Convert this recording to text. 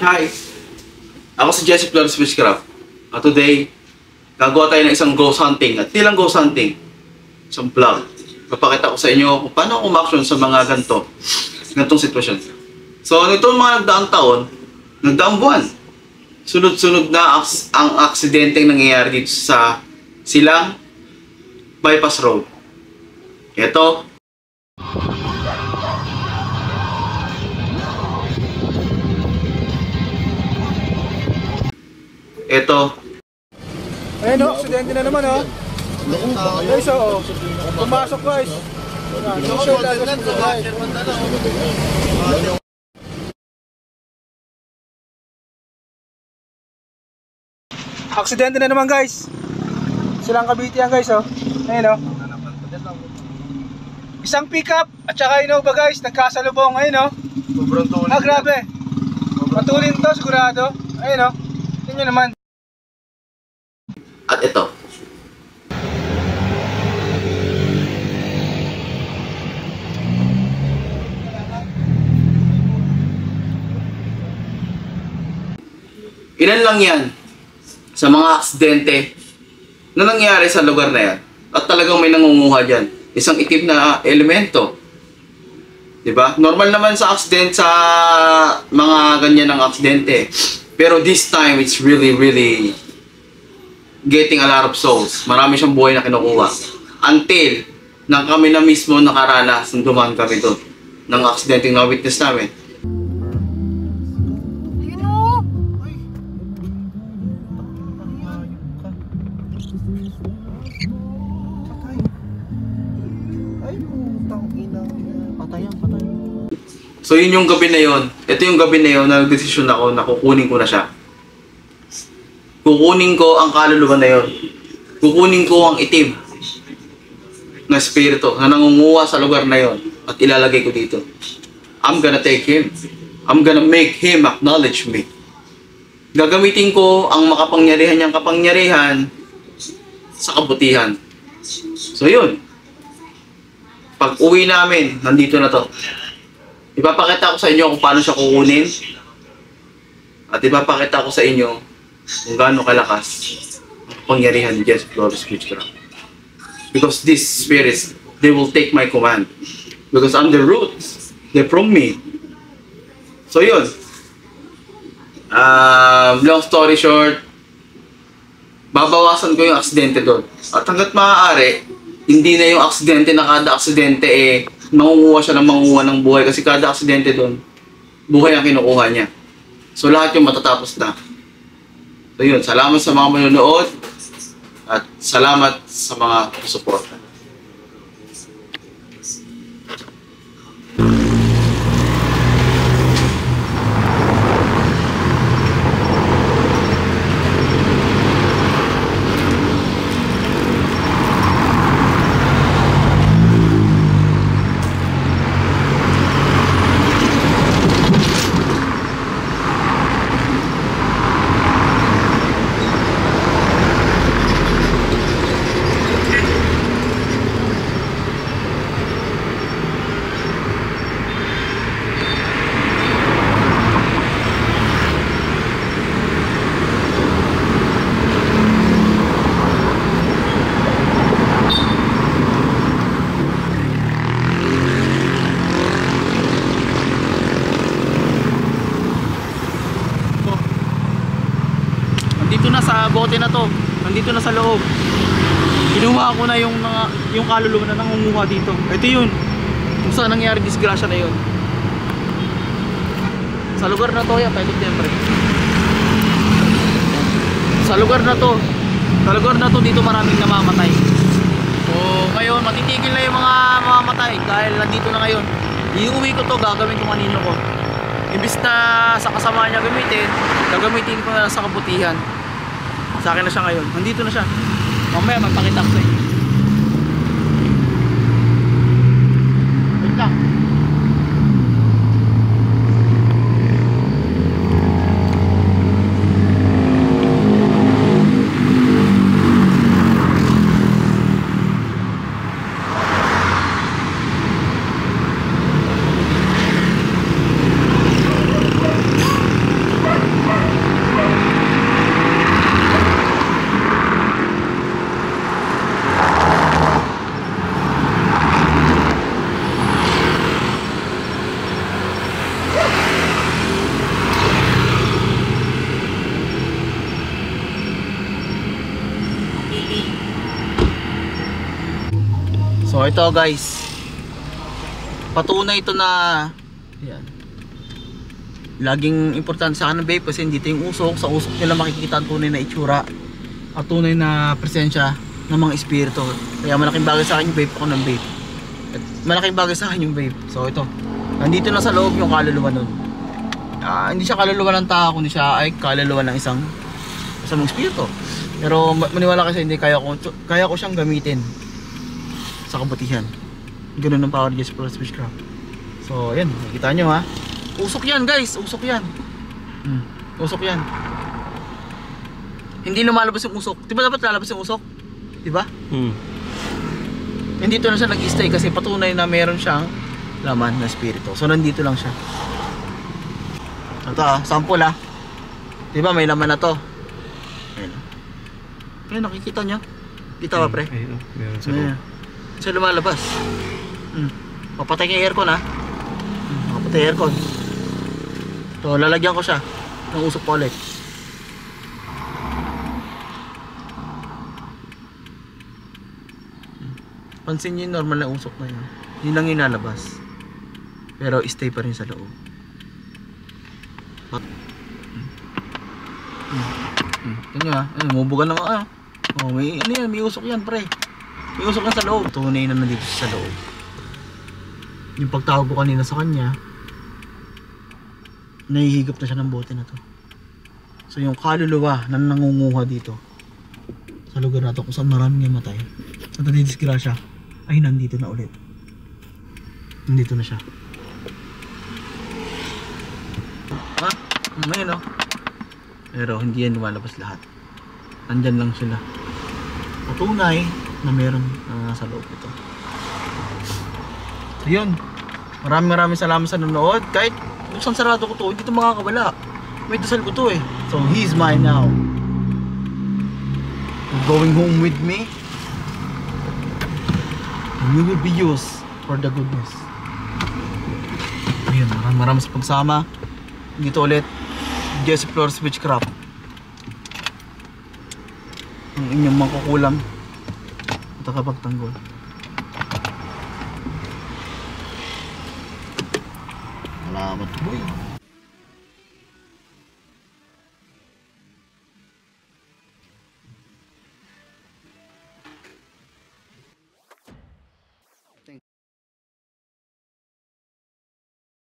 Hi! Ako si Jesse Flores Fishcraft. At today, gagawa tayo ng isang ghost hunting. At di lang ghost hunting, isang vlog. Papakita ko sa inyo kung paano ako umaksyon sa mga gantong sitwasyon. So, nitong mga nagdaang taon, nagdaang buwan, sunod-sunod na ang aksidenteng nangyayari dito sa Silang Bypass Road. Ito. Ito. Ayun o, aksidente na naman o. Guys o, pumasok guys. Aksidente na naman guys. Silang Cavite yan guys o. Ayun o. Isang pickup at saka Innova guys, nagkasalubong. Ayun o. Grabe. Matulin to sigurado. Ayun o. Tingnan naman. At ito. Ilan lang yan sa mga aksidente na nangyari sa lugar na yan. At talagang may nangunguha dyan. Isang itim na elemento. Diba? Normal naman sa aksidente, sa mga ganyan ng aksidente. Pero this time, it's really getting a lot of souls. Marami siyang buhay na kinukuha. Until, nang kami na mismo nakaranas, nung dumaan kami doon, ng aksidenteng na-witness namin. So yun yung gabi na yun. Ito yung gabi na yun na nagdesisyon ako na kukunin ko na siya. Kukunin ko ang kaluluwa na yun. Kukunin ko ang itim na espiritu na nangunguha sa lugar na yun at ilalagay ko dito. I'm gonna take him. I'm gonna make him acknowledge me. Gagamitin ko ang makapangyarihan niyang kapangyarihan sa kabutihan. So yun. Pag uwi namin, nandito na to. Ipapakita ko sa inyo kung paano siya kukunin. At ipapakita ko sa inyo kung gaano kalakas ang kapangyarihan ni Jesse Flores Fishcraft. Because these spirits, they will take my command. Because I'm the roots. They're from me. So yun. Long story short, babawasan ko yung aksidente doon. At hanggat maaari, hindi na yung aksidente na kada aksidente mangunguha siya ng mangunguha ng buhay. Kasi kada aksidente doon, buhay ang kinukuha niya. So lahat yung matatapos na. So yun, salamat sa mga manonood at salamat sa mga suporta. Nandito na sa bote na to. Nandito na sa loob. Kinuha ko na yung kaluluwa na nangunguha dito. Ito yun. Kung saan nangyari disgrasya na yun. Sa lugar na to, yan, Pilot Siyempre. Sa lugar na to, dito maraming namamatay. So, ngayon, matitigil na yung mga mamamatay dahil nandito na ngayon. Iuwi ko to, gagawin ko kanino ko. Imbis na sa kasama niya gagamitin ko na sa kabutihan. Sa akin na siya ngayon. Nandito na siya. Mamaya magpakita ko sa inyo. Wait lang. ito guys, patunay ito na yan. Laging importante sa akin ng vape kasi dito yung usok. Sa usok nila makikita ang tunay na itsura at tunay na presensya ng mga espiritu. Kaya malaking bagay sa akin yung vape ako ng vape. At malaking bagay sa akin yung vape. So ito, nandito na sa loob yung kaluluwa nun. Hindi siya kaluluwa ng tao, kundi siya ay kaluluwa ng isang espiritu. Pero maniwala kasi hindi kaya ko siyang gamitin sa kabutihan. Ganun ang power ni Jesse Flores Witchcraft. So ayan, nakikita nyo ha. Usok yan guys, usok yan. Usok yan. Hindi lumalabas yung usok. Diba dapat lalabas yung usok? Diba? Nandito na siya nag-stay kasi patunay na meron siyang laman na espiritu. So nandito lang siya. Ito sample Diba may laman na to. Ayan. Ayan, nakikita nyo? Kita ba pre? Ayun, meron sa loob. Siya lumalabas. Papatay yung aircon Papatay yung aircon. So lalagyan ko siya ng usok pa ulit. Pansin nyo yung normal na usok na yun. Yun lang yung lalabas. Pero stay pa rin sa loob. Ito nyo mubugan naman may ano yan, may usok yan pre. May usok yan sa loob. Tunay na nandito sa loob. Yung pagtawag ko kanina sa kanya, nahihigop na siya ng bote na to. So yung kaluluwa na nangunguha dito sa lugar na to kung saan maraming namatay at nadidisgrasya ay nandito na ulit. Nandito na siya. Ngayon pero hindi yan lumalabas lahat. Nandyan lang sila. Patunay na meron nasa loob ito. So yun, maraming salamat sa nanonood. Kahit buksan sarado ko to, hindi ito makakawala. May dasal ko to So he's mine now. You're going home with me and you will be used for the goodness. Ayun, maraming sa pagsama. Dito ulit Jesse Flores Witchcraft, ang inyong mangkukulam at nakapagtanggol. Salamat boy.